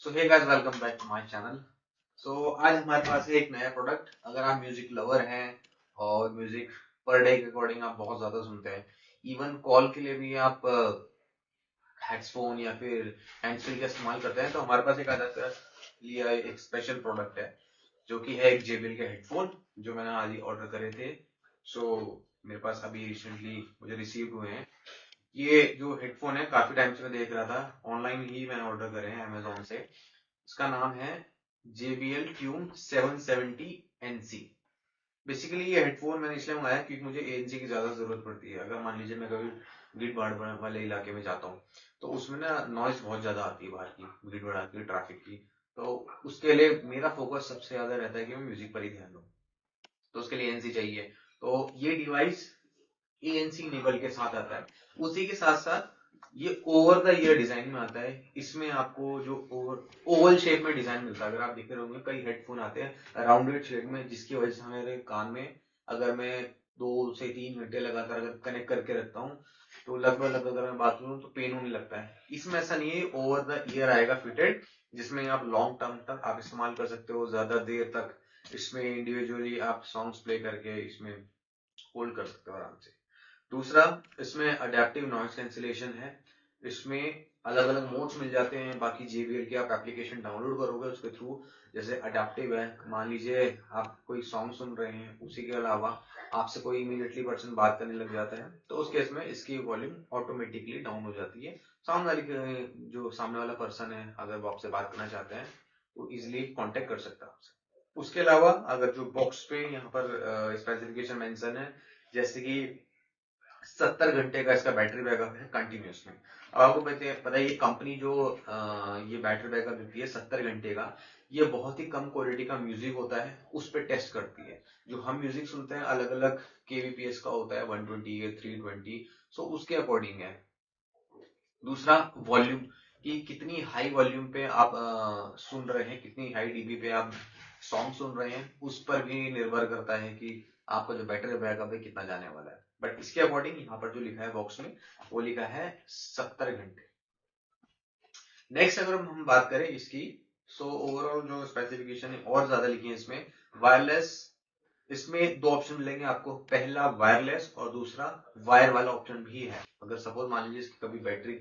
So hey guys, welcome back to my channel. आज हमारे पास है एक नया प्रोडक्ट। अगर आप म्यूजिक लवर हैं और म्यूजिक पर डे के अकॉर्डिंग आप बहुत ज्यादा सुनते हैं, इवन कॉल के लिए भी आप हेडफोन या फिर हैंड्स फ्री का इस्तेमाल करते हैं, तो हमारे पास एक आज आपका लिया एक स्पेशल प्रोडक्ट है जो कि है एक JBL के हेडफोन जो मैंने आज ही ऑर्डर करे थे। मेरे पास अभी रिसेंटली मुझे रिसीव हुए हैं। ये जो हेडफोन है काफी टाइम से मैं देख रहा था, ऑनलाइन ही मैंने ऑर्डर करे हैं अमेजोन से। इसका नाम है JBL Tune 770NC। बेसिकली ये हेडफोन मैंने इसलिए मंगाया क्योंकि मुझे ANC की ज्यादा जरूरत पड़ती है। अगर मान लीजिए मैं कभी भीड़ भाड़ वाले इलाके में जाता हूँ तो उसमें ना नॉइज बहुत ज्यादा आती है, बाहर की भीड़ भाड़ की, ट्रैफिक की। तो उसके लिए मेरा फोकस सबसे ज्यादा रहता है कि मैं म्यूजिक पर ही ध्यान दूं, तो उसके लिए ANC चाहिए। तो ये डिवाइस ANC इनेबल के साथ आता है। उसी के साथ साथ ये ओवर द ईयर डिजाइन में आता है। इसमें आपको जो ओवल शेप में डिजाइन मिलता है। अगर आप देख रहे होंगे कई हेडफोन आते हैं राउंडेड शेप में, जिसकी वजह से हमारे कान में अगर मैं 2 से 3 घंटे लगातार अगर कनेक्ट करके रखता हूँ तो लगभग लगभग अगर मैं बात करूँ तो पेन होने लगता है। इसमें ऐसा नहीं है, ओवर द ईयर आएगा फिटेड, जिसमें आप लॉन्ग टर्म तक आप इस्तेमाल कर सकते हो, ज्यादा देर तक इसमें इंडिविजुअली आप सॉन्ग्स प्ले करके इसमें होल्ड कर सकते हो आराम से। दूसरा, इसमें अडेप्टिव नॉइज कैंसिलेशन है। इसमें अलग अलग मोड्स मिल जाते हैं। बाकी JBL की आप एप्लीकेशन डाउनलोड करोगे उसके थ्रू, जैसे अडेप्टिव है, मान लीजिए आप कोई सॉन्ग सुन रहे हैं, उसी के अलावा आपसे कोई इमीडिएटली पर्सन बात करने लग जाता है तो उस केस में इसकी वॉल्यूम ऑटोमेटिकली डाउन हो जाती है। सामने वाली जो सामने वाला पर्सन है अगर वो आपसे बात करना चाहते हैं तो इजिली कांटेक्ट कर सकता है आपसे। उसके अलावा अगर जो बॉक्स पे यहाँ पर स्पेसिफिकेशन मेंशन है, जैसे कि 70 घंटे का इसका बैटरी बैकअप है कंटिन्यूस में। अब आपको पता है ये कंपनी जो ये बैटरी बैकअप देती है 70 घंटे का, ये बहुत ही कम क्वालिटी का म्यूजिक होता है उस पर टेस्ट करती है। जो हम म्यूजिक सुनते हैं अलग अलग KBPS का होता है, 120 है, 320, सो उसके अकॉर्डिंग है। दूसरा, वॉल्यूम, कि कितनी हाई वॉल्यूम पे आप सुन रहे हैं, कितनी हाई डीबी पे आप सॉन्ग सुन रहे हैं, उस पर भी निर्भर करता है कि आपका जो बैटरी बैकअप है कितना जाने वाला है। बट इसके अकॉर्डिंग यहाँ पर जो लिखा है बॉक्स में वो लिखा है 70 घंटे। नेक्स्ट अगर हम बात करें इसकी, सो ओवरऑल जो स्पेसिफिकेशन है और ज्यादा लिखी है इसमें। वायरलेस, इसमें दो ऑप्शन मिलेंगे आपको, पहला वायरलेस और दूसरा वायर वाला ऑप्शन भी है। अगर सपोज मान लीजिए इसकी कभी बैटरी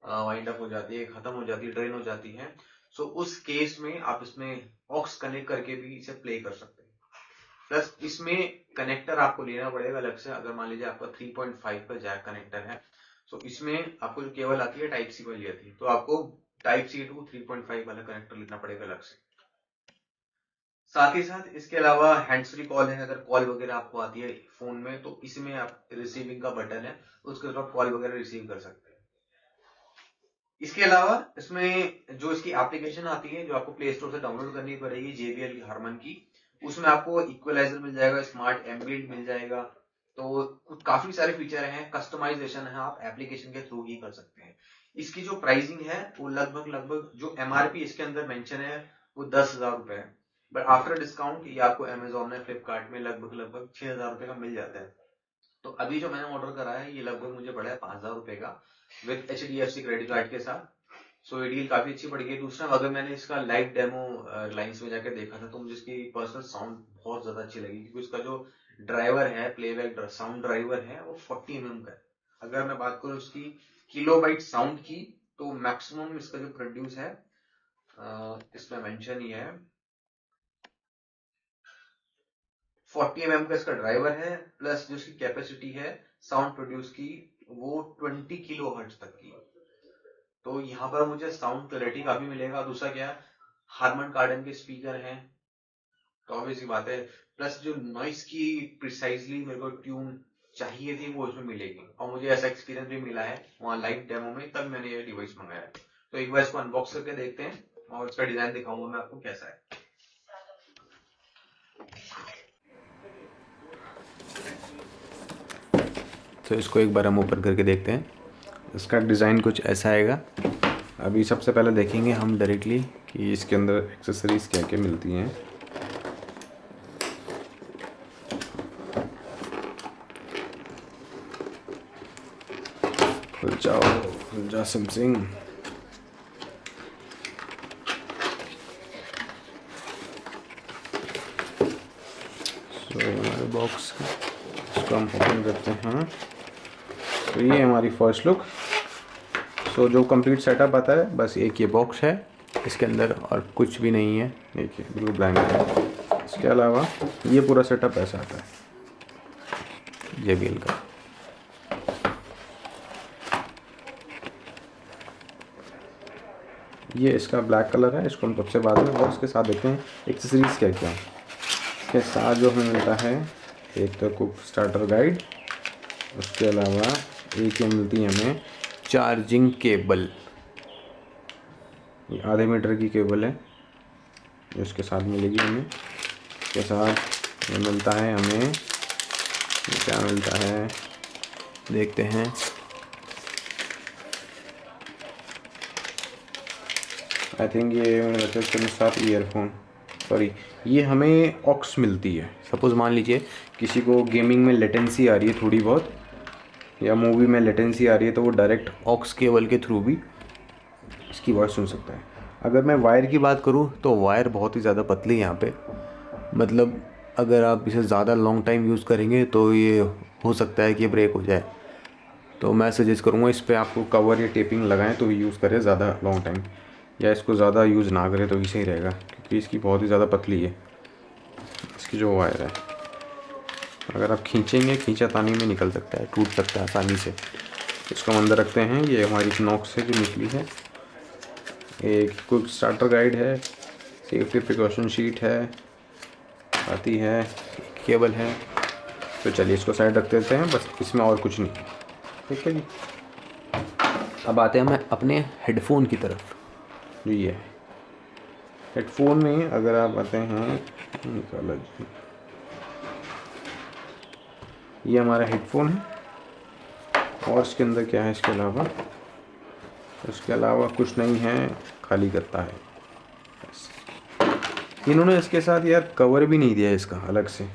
वाइंड अप हो जाती है, खत्म हो जाती है, ड्रेन हो जाती है, सो उस केस में आप इसमें ऑक्स कनेक्ट करके भी इसे प्ले कर सकते हैं। प्लस इसमें कनेक्टर आपको लेना पड़ेगा अलग से। अगर मान लीजिए आपका 3.5 का जैक कनेक्टर है, सो इसमें आपको जो केबल आती है टाइप सी वाली आती है, तो आपको टाइप सी टू 3.5 वाला कनेक्टर लेना पड़ेगा अलग से। साथ ही साथ इसके अलावा हैंड्स फ्री कॉल है। अगर कॉल वगैरह आपको आती है फोन में तो इसमें आप रिसीविंग का बटन है, उसके थ्रू आप कॉल वगैरह रिसीव कर सकते हैं। इसके अलावा इसमें जो इसकी एप्लीकेशन आती है जो आपको प्ले स्टोर से डाउनलोड करनी पड़ेगी JBL की हारमन की, उसमें आपको इक्वलाइजर मिल जाएगा, स्मार्ट एम्बियंट मिल जाएगा। तो काफी सारे फीचर हैं, कस्टमाइजेशन है, आप एप्लीकेशन के थ्रू ही कर सकते हैं। इसकी जो प्राइसिंग है वो लगभग लगभग जो MRP इसके अंदर मेंशन है वो 10,000 रुपए है। बट आफ्टर डिस्काउंट ये आपको अमेजोन में, फ्लिपकार्ट में लगभग लगभग 6,000 रुपए का मिल जाता है। तो अभी जो मैंने ऑर्डर करा है ये लगभग मुझे पड़ा है 5,000 रुपए का विद HDFC क्रेडिट कार्ड के साथ। सो ये डील काफी अच्छी पड़ गई। दूसरा, अगर मैंने इसका लाइव डेमो लाइन्स में जाकर देखा था तो मुझे इसकी पर्सनल साउंड बहुत ज्यादा अच्छी लगी, क्योंकि इसका जो ड्राइवर है, प्लेबैक साउंड ड्राइवर है, वो 40 mm का है। अगर मैं बात करूं इसकी किलोबाइट साउंड की, तो मैक्सिमम इसका जो प्रोड्यूस है इसमें मेंशन ही है 40 mm का इसका ड्राइवर है, प्लस जो इसकी कैपेसिटी है साउंड प्रोड्यूस की वो 20 kHz तक की। तो यहाँ पर मुझे साउंड क्लैरिटी काफी मिलेगा। दूसरा क्या, हारमन कार्डन के स्पीकर हैं, तो ऑब्वियस सी बात है। प्लस जो नॉइस की प्रिसाइजली मेरे को ट्यून चाहिए थी वो इसमें मिलेगी, और मुझे ऐसा एक्सपीरियंस भी मिला है वहाँ लाइव डेमो में, तब मैंने ये डिवाइस मंगाया। तो एक बार इसको अनबॉक्स करके देखते हैं और इसका डिजाइन दिखाऊंगा मैं आपको कैसा है। तो इसको एक बार हम ओपन करके देखते हैं। इसका डिज़ाइन कुछ ऐसा आएगा। अभी सबसे पहले देखेंगे हम डायरेक्टली कि इसके अंदर एक्सेसरीज क्या क्या मिलती हैं। खुल जाओ सैमसंग। तो ये हमारे बॉक्स है, इसको हम ओपन करते हैं। तो ये हमारी फर्स्ट लुक। सो जो कंप्लीट सेटअप आता है, बस एक ये बॉक्स है, इसके अंदर और कुछ भी नहीं है, देखिए बिल्कुल ब्लैंक है। इसके अलावा ये पूरा सेटअप ऐसा आता है JBL का। ये इसका ब्लैक कलर है, इसको हम सबसे बाद में, और इसके साथ देखते हैं एक्सेसरीज़ क्या क्या है। इसके साथ जो हमें मिलता है, एक तो कुक स्टार्टर गाइड, उसके अलावा एक ये मिलती है हमें चार्जिंग केबल, ये आधे मीटर की केबल है, जो इसके साथ मिलेगी हमें। इसके साथ ये मिलता है हमें, ये क्या मिलता है देखते हैं। आई थिंक ये मैंने बताया इसके साथ ईयरफोन, सॉरी ये हमें ऑक्स मिलती है। सपोज़ मान लीजिए किसी को गेमिंग में लेटेंसी आ रही है थोड़ी बहुत, या मूवी में लेटेंसी आ रही है, तो वो डायरेक्ट ऑक्स केबल के थ्रू भी इसकी वॉइस सुन सकता है। अगर मैं वायर की बात करूँ तो वायर बहुत ही ज़्यादा पतली है यहाँ पे, मतलब अगर आप इसे ज़्यादा लॉन्ग टाइम यूज़ करेंगे तो ये हो सकता है कि ये ब्रेक हो जाए। तो मैं सजेस्ट करूँगा इस पर आपको कवर या टेपिंग लगाएं तो यूज़ करें ज़्यादा लॉन्ग टाइम, या इसको ज़्यादा यूज़ ना करें तो भी सही रहेगा, क्योंकि इसकी बहुत ही ज़्यादा पतली है इसकी जो वायर है। अगर आप खींचेंगे, खींचातानी में निकल सकता है, टूट सकता है आसानी से। इसको हम अंदर रखते हैं। ये हमारी नॉक्स से जो निकली है, एक क्विक स्टार्टर गाइड है, सेफ्टी प्रिकॉशन शीट है आती है, केबल है। तो चलिए इसको साइड रख देते हैं, बस इसमें और कुछ नहीं, ठीक है जी। अब आते हैं हम अपने हेडफोन की तरफ। जो ये है हेडफोन में, अगर आप आते हैं, निकाला जी, ये हमारा हेडफोन है। और इसके अंदर क्या है इसके अलावा कुछ नहीं है, खाली करता है। इन्होंने इसके साथ यार कवर भी नहीं दिया इसका अलग से।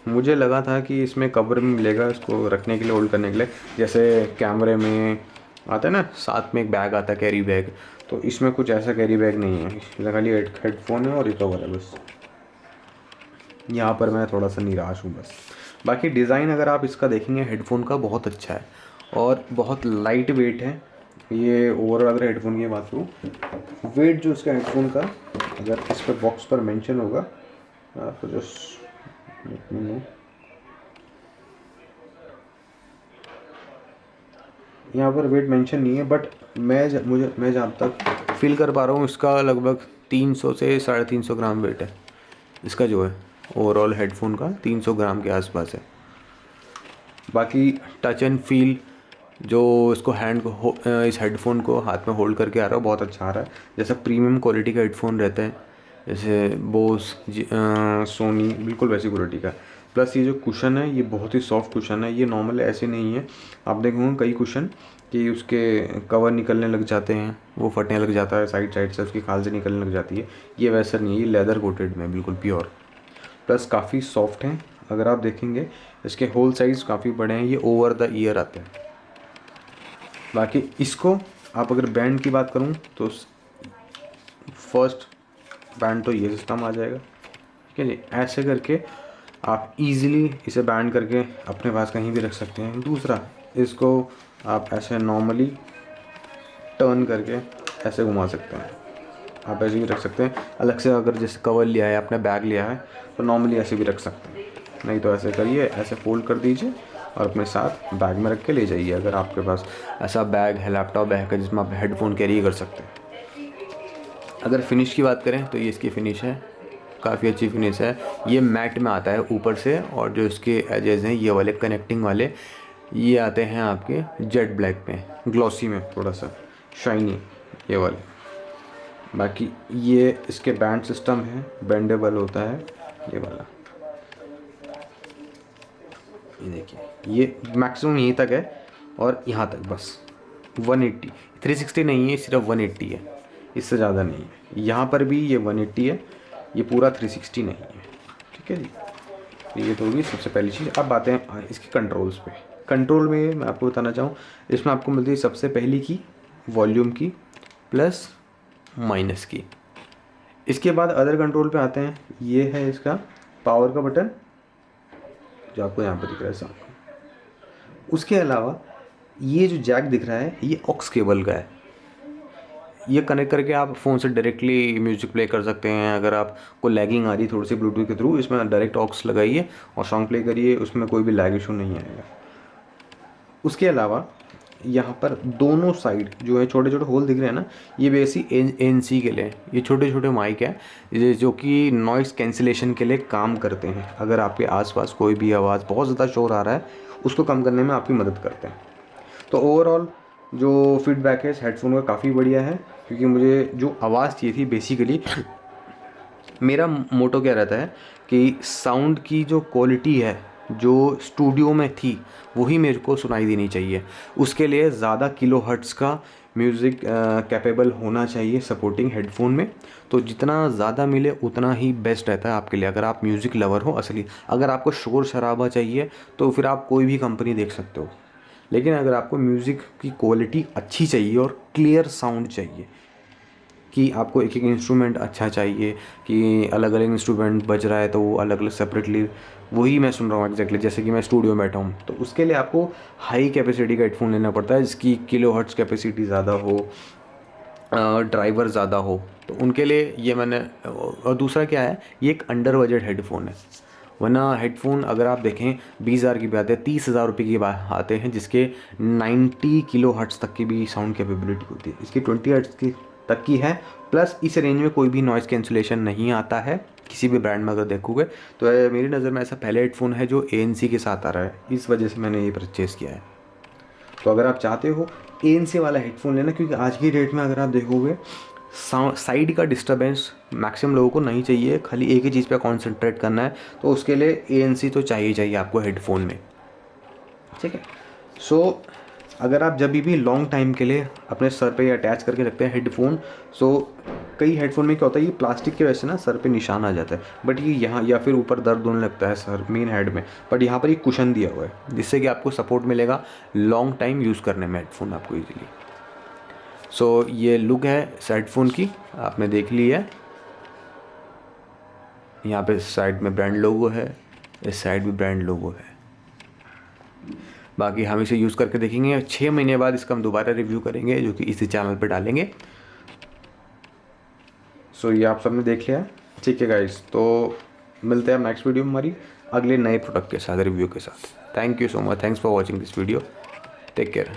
मुझे लगा था कि इसमें कवर भी मिलेगा इसको रखने के लिए, होल्ड करने के लिए, जैसे कैमरे में आता है ना, साथ में एक बैग आता है कैरी बैग, तो इसमें कुछ ऐसा कैरी बैग नहीं है, इसमें खाली हेडफोन है और रिकवर है बस। यहाँ पर मैं थोड़ा सा निराश हूँ बस। बाकी डिज़ाइन अगर आप इसका देखेंगे हेडफोन का, बहुत अच्छा है और बहुत लाइट वेट है ये। ओवरऑल अगर हेडफोन की बात करूँ, वेट जो इसका हेडफोन का, अगर इस पर बॉक्स पर मेंशन होगा, आपको जस्ट यहाँ पर वेट मेंशन नहीं है, बट मैं जहाँ तक फील कर पा रहा हूँ, इसका लगभग 300 से 350 ग्राम वेट है इसका, जो है ओवरऑल हेडफोन का 300 ग्राम के आसपास है। बाकी टच एंड फील जो इसको इस हेडफोन को हाथ में होल्ड करके आ रहा है, बहुत अच्छा आ रहा है, जैसा प्रीमियम क्वालिटी का हेडफोन रहता है, जैसे बोस, सोनी, बिल्कुल वैसी क्वालिटी का। प्लस ये जो कुशन है, ये बहुत ही सॉफ्ट कुशन है, ये नॉर्मल ऐसे नहीं है। आप देखोगे कई कुशन कि उसके कवर निकलने लग जाते हैं, वो फटने लग जाता है साइड से, उसकी खाल से निकलने लग जाती है। ये वैसा नहीं है, ये लेदर कोटेड में बिल्कुल प्योर, प्लस काफ़ी सॉफ्ट हैं। अगर आप देखेंगे इसके होल साइज़ काफ़ी बड़े हैं, ये ओवर द ईयर आते हैं। बाकी इसको आप अगर बैंड की बात करूँ तो फर्स्ट बैंड तो ये सिस्टम आ जाएगा, ठीक है जी। ऐसे करके आप इजीली इसे बैंड करके अपने पास कहीं भी रख सकते हैं। दूसरा, इसको आप ऐसे नॉर्मली टर्न करके ऐसे घुमा सकते हैं, आप ऐसे भी रख सकते हैं। अलग से अगर जैसे कवर लिया है, आपने बैग लिया है, तो नॉर्मली ऐसे भी रख सकते हैं। नहीं तो ऐसे करिए, ऐसे फोल्ड कर दीजिए और अपने साथ बैग में रख के ले जाइए, अगर आपके पास ऐसा बैग है, लैपटॉप बैग है जिसमें आप हेडफोन कैरी कर सकते हैं। अगर फिनिश की बात करें तो ये इसकी फिनिश है, काफ़ी अच्छी फिनिश है। ये मैट में आता है ऊपर से, और जो इसके एजेस हैं ये वाले कनेक्टिंग वाले, ये आते हैं आपके जेट ब्लैक में, ग्लॉसी में, थोड़ा सा शाइनी ये वाले। बाकी ये इसके बैंड सिस्टम है, बेंडेबल होता है ये वाला। ये देखिए, ये मैक्सिमम यहीं तक है और यहाँ तक बस 180, 360 नहीं है, सिर्फ 180 है, इससे ज़्यादा नहीं है। यहाँ पर भी ये 180 है, ये पूरा 360 नहीं है, ठीक है जी। ये तो होगी सबसे पहली चीज़। अब बातें हैं इसके कंट्रोल्स पे। कंट्रोल में मैं आपको बताना चाहूँ, इसमें आपको मिलती है सबसे पहली की वॉल्यूम की, प्लस माइनस की। इसके बाद अदर कंट्रोल पे आते हैं। ये है इसका पावर का बटन जो आपको यहाँ पर दिख रहा है सामने। उसके अलावा ये जो जैक दिख रहा है ये ऑक्स केबल का है। ये कनेक्ट करके आप फ़ोन से डायरेक्टली म्यूज़िक प्ले कर सकते हैं। अगर आपको लैगिंग आ रही है थोड़ी सी ब्लूटूथ के थ्रू, इसमें डायरेक्ट ऑक्स लगाइए और सॉन्ग प्ले करिए, उसमें कोई भी लैग इशू नहीं आएगा। उसके अलावा यहाँ पर दोनों साइड जो है छोटे छोटे होल दिख रहे हैं ना, ये बेसिक एनसी के लिए ये छोटे छोटे माइक है जो कि नॉइज़ कैंसिलेशन के लिए काम करते हैं। अगर आपके आसपास कोई भी आवाज़ बहुत ज़्यादा शोर आ रहा है उसको कम करने में आपकी मदद करते हैं। तो ओवरऑल जो फीडबैक है इस हेडफोन का काफ़ी बढ़िया है, क्योंकि मुझे जो आवाज़ चाहिए थी बेसिकली मेरा मोटो क्या रहता है कि साउंड की जो क्वालिटी है जो स्टूडियो में थी वही मेरे को सुनाई देनी चाहिए। उसके लिए ज़्यादा किलो हर्ट्ज़ का म्यूज़िक कैपेबल होना चाहिए सपोर्टिंग हेडफोन में। तो जितना ज़्यादा मिले उतना ही बेस्ट रहता है आपके लिए, अगर आप म्यूज़िक लवर हो असली। अगर आपको शोर शराबा चाहिए तो फिर आप कोई भी कंपनी देख सकते हो, लेकिन अगर आपको म्यूज़िक की क्वालिटी अच्छी चाहिए और क्लियर साउंड चाहिए कि आपको एक एक इंस्ट्रूमेंट अच्छा चाहिए कि अलग अलग इंस्ट्रूमेंट बज रहा है तो वो अलग अलग सेपरेटली वही मैं सुन रहा हूँ एग्जैक्टली जैसे कि मैं स्टूडियो में बैठा हूँ, तो उसके लिए आपको हाई कैपेसिटी का हेडफोन लेना पड़ता है जिसकी किलो हर्ट्ज़ कैपेसिटी ज़्यादा हो, ड्राइवर ज़्यादा हो। तो उनके लिए ये मैंने, और दूसरा क्या है ये एक अंडर बजट हेडफोन है। वरना हेडफोन अगर आप देखें 20,000 की भी आते हैं, 30,000 रुपये की आते हैं जिसके 90 किलो हर्ट्ज़ तक की भी साउंड कैपेबिलिटी होती है। इसकी 20 हर्ट्ज़ की तक की है, प्लस इस रेंज में कोई भी नॉइज़ कैंसिलेशन नहीं आता है किसी भी ब्रांड में अगर देखोगे। तो मेरी नज़र में ऐसा पहले हेडफोन है जो ANC के साथ आ रहा है, इस वजह से मैंने ये परचेज़ किया है। तो अगर आप चाहते हो ANC वाला हेडफोन लेना, क्योंकि आज की डेट में अगर आप देखोगे साइड का डिस्टर्बेंस मैक्सिमम लोगों को नहीं चाहिए, खाली एक ही चीज़ पे कंसंट्रेट करना है, तो उसके लिए ANC तो चाहिए आपको हेडफोन में, ठीक है। सो अगर आप जब भी लॉन्ग टाइम के लिए अपने सर पे अटैच करके रखते हैं हेडफोन, सो कई हेडफोन में क्या होता है ये प्लास्टिक की वजह से ना सर पे निशान आ जाता है, बट ये यहाँ या फिर ऊपर दर्द होने लगता है सर मेन हेड में, बट यहाँ पर ये कुशन दिया हुआ है जिससे कि आपको सपोर्ट मिलेगा लॉन्ग टाइम यूज़ करने में हेडफोन आपको ईजिली। सो ये लुक है इस हेडफोन की, आपने देख ली है। यहाँ पे साइड में ब्रांड लोगो है, इस साइड भी ब्रांड लोगो है। बाकी हम इसे यूज़ करके देखेंगे, 6 महीने बाद इसका हम दोबारा रिव्यू करेंगे जो कि इसी चैनल पे डालेंगे। सो ये आप सबने देख लिया, ठीक है गाइस। तो मिलते हैं नेक्स्ट वीडियो में हमारी अगले नए प्रोडक्ट के साथ, रिव्यू के साथ। Thank you so much, thanks for watching this video, take care.